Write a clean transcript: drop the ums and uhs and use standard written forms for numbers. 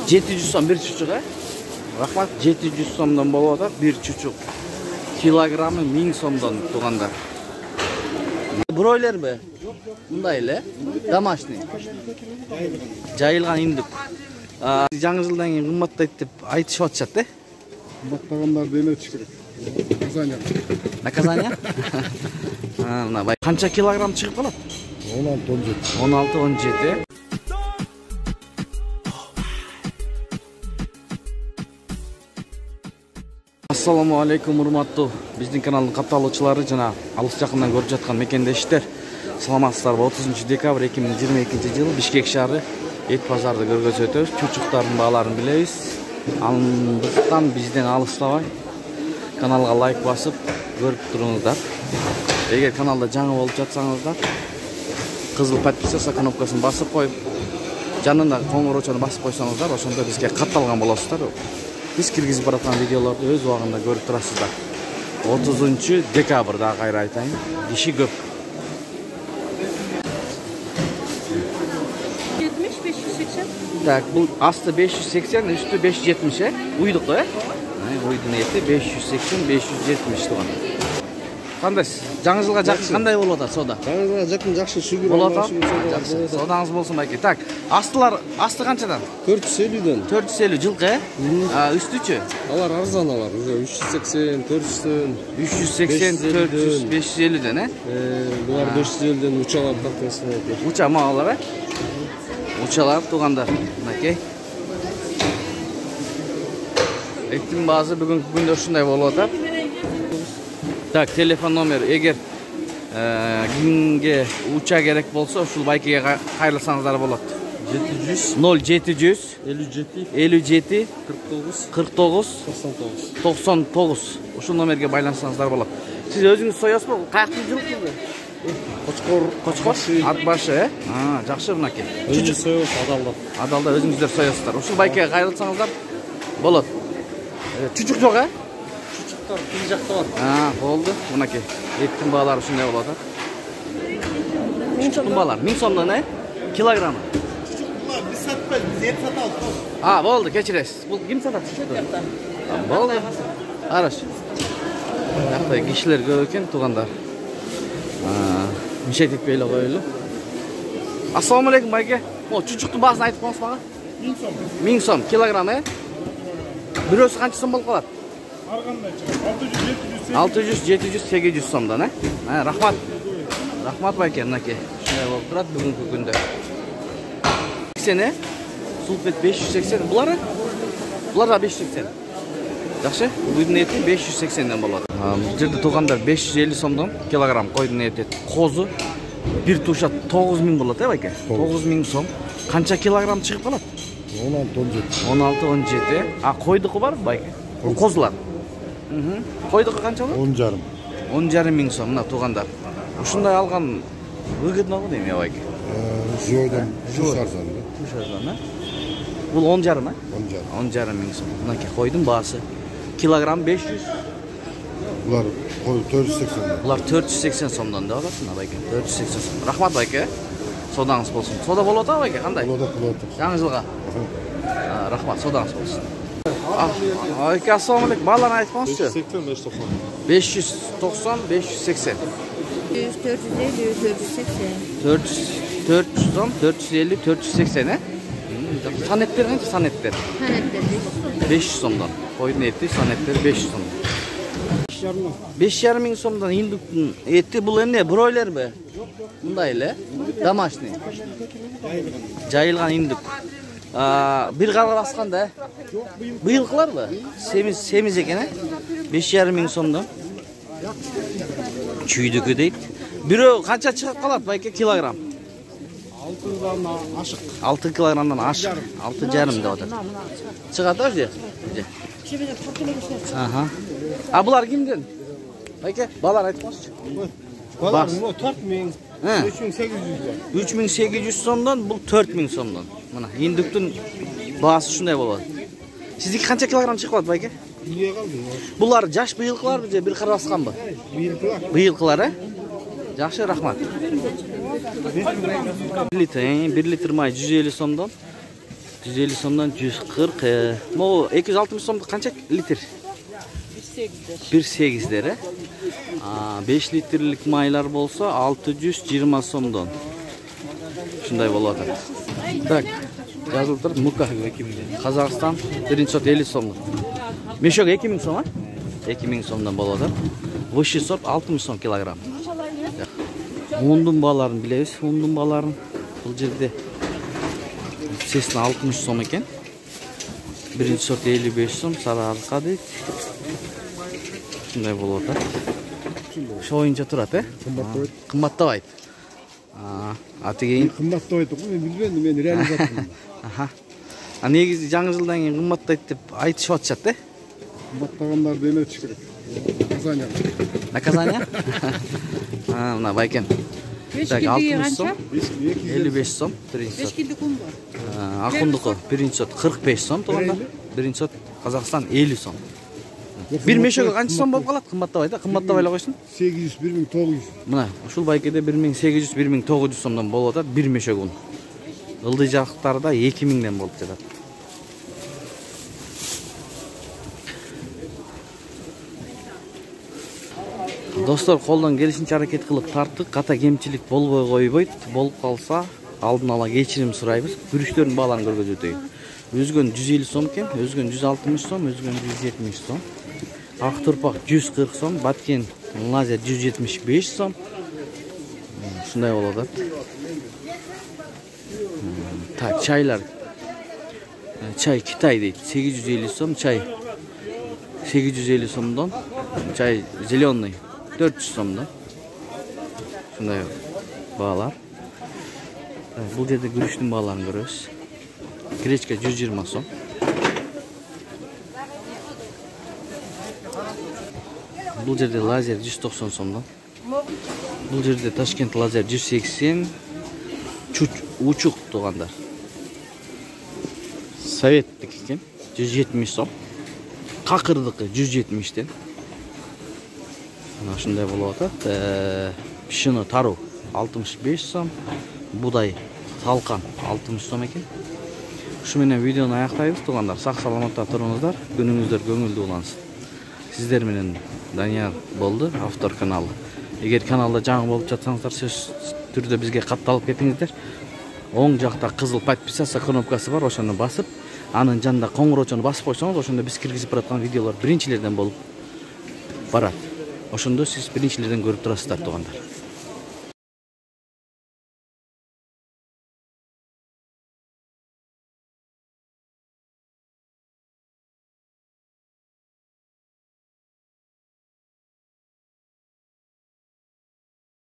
700 сом bir çuçuk ha. Rahmat 700 somdan болуп атат bir çuçuk. Kilogramı 1000 somdan тугандар. Broiler be. Мындай эле. Домашний. Жайылган индик. Жаңы жылдан кийин кымбаттайт деп айтышып атышат да. Кымбаттагандарды эле чыгырып. Наказание. Наказание? Мына бай канча килограмм чыгып калат? 16-17. Assalamu alaikum урматтуу биздин каналдын катталуучулары жана алыс жакындан көрүп жаткан мекендештер. Саламатсыздарбы? 30 декабрь 2022 жыл Бишкек шаары эт базарды көргөзүп өтөбүз. Чучуктардын бааларын билебиз. Андыктан бизден алыстабай каналга лайк басып көрүп туруңуздар. Эгер каналда жаңы болуп жатсаңыздар, кызыл подписаться кнопкасын басып коюп, жанына коңгуроочону басып койсоңуздар, ошондо бизге катталган болосуздар. Биз киргизип бараткан видеолорду өз убагында көрүп турасыздар. 30 декабрда кайра айтайын, киши көп. 70-580. Так, бул асты 580, үстү 570, уйдук да? Уйдун эти 580-570 туган. Кандай? Жаңы жылга жакын кандай болуп атат сода? Жаңы жылга жакын жакшы шүгүр болот. Содаңыз болсун байке. Так, асты канчадан? 450ден. 450 жылкы, үстүчү? Алар арзан алар, уже 380, 400ден. 380, 400, 550ден, Булар 550ден учалар тактасына. Уча маалар, Учалар тугандар. Мынакей. Эттин баасы бүгүнкү күндө ушундай болуп атат. Так, телефон номер эгер кимге уча керек болсо, ушул байкеге кайрылсаңыздар болот. 0700 57 49 99 ушул номерге байлансаңыздар болот. Сиз өзүңүз соясызбы? Каяктын жылкыбы? Кочкор, ат башы, жакшы мынакей. Өзүңүз соябыз адалда. Адалда өзүңүздөр соясыздар. Ушул байкеге кайрылсаңыздар болот. Чучук жок, Чучуктар бир жакта бар. Болду. Мынакей. Эттин баалары ушундай болот. Чучуктун баалары 1000 сомдон, килограммы. Чучуктар биз сатпайбыз, биз эт сатабыз. Болду, кечиресиз. Бул ким сатат? Болду. Хорошо. Жакта кишилер көп экен, тугандар. Мишет этпей эле коелу. Ассаламу алейкум байке. Чучуктун баасын айтып коңуз мага. 1000 сом. 1000 сом килограмм, Бирөөсү канча сом болуп калат? Ар кандай чыгат? 600, 700, 800 сомдон, Рахмат. Рахмат байке, мынакей. Ушундай болуп турат бүгүнкү күндө. 80, сулпет 580. Булар да 580. Жакшы? Буйдун эти 580ден болот. Бул жерде тугандар 550 сомдон килограмм койдун эти. Козу бир туша 9000 болот, байке? 9000 сом. Канча килограмм чыгып калат? 16-17. Койдуку бар байке? Козулар. Койдуку канча болот? 10,5. 10,5 сом, мына тугандар. Ушундай алган выгодно дейм я байке. Жойдон арзан. Туш арзан, Бул 10,5, 10,5 сом. Мынакей койдун баасы. Килограмм 500. Булар 480. Булар 480 сомдон да алат, мына байке. 480 сом. Рахмат байке. Содаңыз болсун. Сода болот байке, кандай? Болот. Жаңы жылга. Рахмат, содаңыз болсун. Байке, ассаламу алейкум. Бааларын айтып коңузчу. 590, 580. 450, 480, Санеттер канча санеттер? 500 сомдон. Койдун эти санеттер 500 сомдон. 5,5 сомдон индуктун эти бул эмне? Бройлерби? Мындай эле, домашний. Жайылган индук. Бир карга басканда, быйылкыларбы? Семиз экен, 5,5 сомдон. Чүйдүкү дейт. Бирөө канча чыгып калат байке килограмм? 6 килограммдан ашык. 6,5 деп атат. Чыгат же? Булар кимден? Байке, баалар айтып коңузчу. Балар 4000, 3800 сомдон, бул 4000 сомдон. Мына индуктун баасы ушундай болот. Сиздики канча килограмм чыгып калат байке? Булар жаш быйылкыларбы же бир карбасканбы? Быйылкылар, Жакшы, рахмат. 1 литр май 150 сомдон. 150 сомдон 140. Могу 260 сомдук канча литр? 1.8'lere. 5 litrlik maylar bolsa 620 сомдон. Şunday bolot atat. Так, жазылып тур мука 2000. Казакстан 150 сомдук. Мешок 2000 сом, 2000 сомдон болот атат. Высший сорт 60 сом килограмм. Ундун бааларын билебиз, ундун бааларын бул жерде сесин 60 сом экен. Birinci sort 55 сом, сары арка дейт. Шундай болот атат. Ошо оюнча турат, кымбаттабайт. Атыгейин кымбаттабайт го, мен билбедим, мен реализаттым. Негизи жаңы жылдан кийин кымбаттайт деп айтышып атышат, Кымбаттагандарды эметиш керек. Наказание. Наказание? Мына байкен. Так, 60 сом, 55 сом, birinci sort. 5 киндик un бар. Акундуку birinci sort 45 сом тууганда. Birinci sort Казакстан 50 сом. Bir мешегі қанша сом болып қалады? Қымбаттабай да? Қымбаттабай қойсын? 800, 1900. Мына, ушул байкеде 1800, 1900 сомдон болуп атат bir мешек un. Ылдый жактарда 2000ден болуп жатат. Достор, колдон келишинче аракет кылып тарттык, ката кемчилик болбой койбойт. Болуп калса, алдын ала кечирим сурайбыз. Күрүчтөрдүн бааларын көргөзүп өтөйүн. Өзгөн 150 сом экен, өзгөн 160 сом, өзгөн 170 сом. Ак турпак 140 сом, баткен лазер 175 сом. Шундай болот атат. Так, чайлар. Чай Китай дейт, 850 сом, чай 850 сомдон, чай зеленый 400 сомдон. Шундай баалар. Бул жерде күрүчтүн бааларын көрөбүз. Гречка 120 сом. Бул жерде лазер 190 сомдон. Бул жерде Ташкент лазер 180. Учук туугандар. Советтик экен 170 сом. Какырдыкы 170тен. Мына ушундай болуп атат. Пишини таруу 65 сом. Будай талкан 60 сом экен. Ушу менен видеону аяктайбыз туугандар. Сак саламатта туруңуздар, күнүңүздөр көңүлдүү улансын. Сиздер менен Данияр болду, автор каналы. Эгер каналда жаңы болуп жатсаңыздар, сөз түрдө бизге катталып кетиңиздер. Оң жакта кызыл подписаться кнопкасы бар, ошону басып, анын жанында коңгуроочону басып койсоңуз, ошондо биз киргизип бараткан видеолор биринчилерден болуп барат. Ошондо сиз биринчилерден көрүп турасыздар туугандар.